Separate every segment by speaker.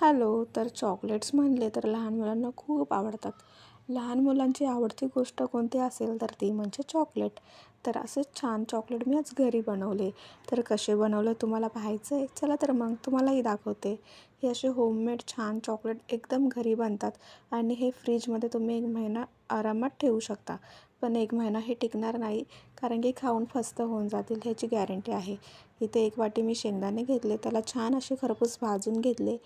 Speaker 1: Hello. तर chocolates म्हणले तर लहान मुलांना खूप आवडतात. लहान मुलांची आवडती गोष्ट कोणती असेल तर ती म्हणजे चॉकलेट. तर असंच छान चॉकलेट मी आज घरी बनवले. तर कसे बनवले तुम्हाला पाहायचं आहे? चला तर मग तुम्हालाही दाखवते. हे असे होममेड छान चॉकलेट एकदम घरी बनतात आणि हे फ्रीजमध्ये तुम्ही 1 महिना आरामात ठेवू शकता. पण 1 महिना हे टिकणार नाही, कारण की खाऊन फस्त होऊन जातील ह्याची गॅरंटी आहे. इथे 1 वाटी मी शेंगदाणे घेतले, त्याला छान असे खरपूस भाजून घेतले.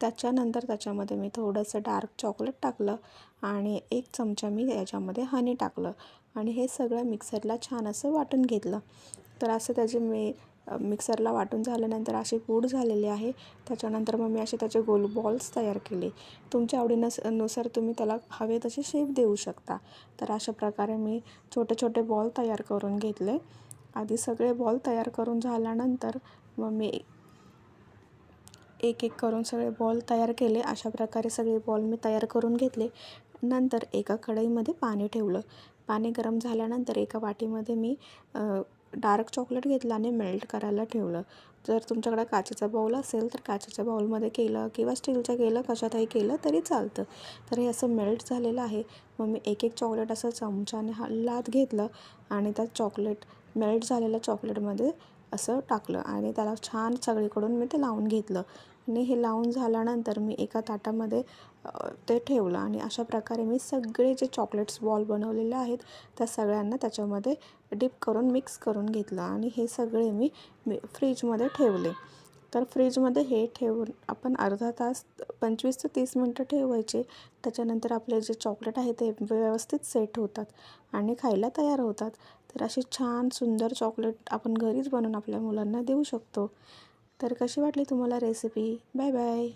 Speaker 1: त्याच्यानंतर त्याच्यामध्ये मी थोडंसं डार्क चॉकलेट टाकलं आणि 1 चमचा मी याच्यामध्ये हनी टाकलं आणि हे सगळं मिक्सरला छान असं वाटून घेतलं. तर असं त्याचे मी मिक्सरला वाटून झाल्यानंतर अशी पूड झालेली आहे. त्याच्यानंतर मग मी असे त्याचे गोल बॉल्स तयार केले. तुमच्या नुसार तुम्ही त्याला हवे तसे शेप देऊ शकता. तर अशा प्रकारे मी छोटे छोटे बॉल तयार करून घेतले. आधी सगळे बॉल तयार करून झाल्यानंतर मग मी एक एक करून सगळे बॉल तयार केले. अशा प्रकारे सगळे बॉल मी तयार करून घेतले. नंतर एका कढईमध्ये पाणी ठेवलं. पाणी गरम झाल्यानंतर एका वाटीमध्ये मी डार्क चॉकलेट घेतलं आणि मेल्ट करायला ठेवलं. जर तुमच्याकडे काचेचा बाऊल असेल तर काचेच्या बाऊलमध्ये केलं किंवा स्टीलच्या केलं, कशातही केलं तरी चालतं. तर हे असं मेल्ट झालेलं आहे. मग मी एक एक चॉकलेट असं चमच्याने हलवत घेतलं आणि त्या मेल्ट झालेल्या चॉकलेटमध्ये असं टाकलं आणि त्याला छान सगळीकडून मी ते लावून घेतलं आणि हे लावून झाल्यानंतर मी एका ताटामध्ये ते ठेवलं आणि अशा प्रकारे मी सगळे जे चॉकलेट्स बॉल बनवलेले आहेत त्या सगळ्यांना त्याच्यामध्ये डिप करून मिक्स करून घेतलं आणि हे सगळे मी फ्रीजमध्ये ठेवले. तर फ्रीजमध्ये हे ठेवून आपण अर्धा तास 25 ते 30 मिनटं ठेवायचे. त्याच्यानंतर आपले जे चॉकलेट आहे ते व्यवस्थित सेट होतात आणि खायला तयार होतात. तर अशी छान सुंदर चॉकलेट आपण घरीच बनवून आपल्या मुलांना देऊ शकतो. तर कशी वाटली तुम्हाला रेसिपी? Bye bye.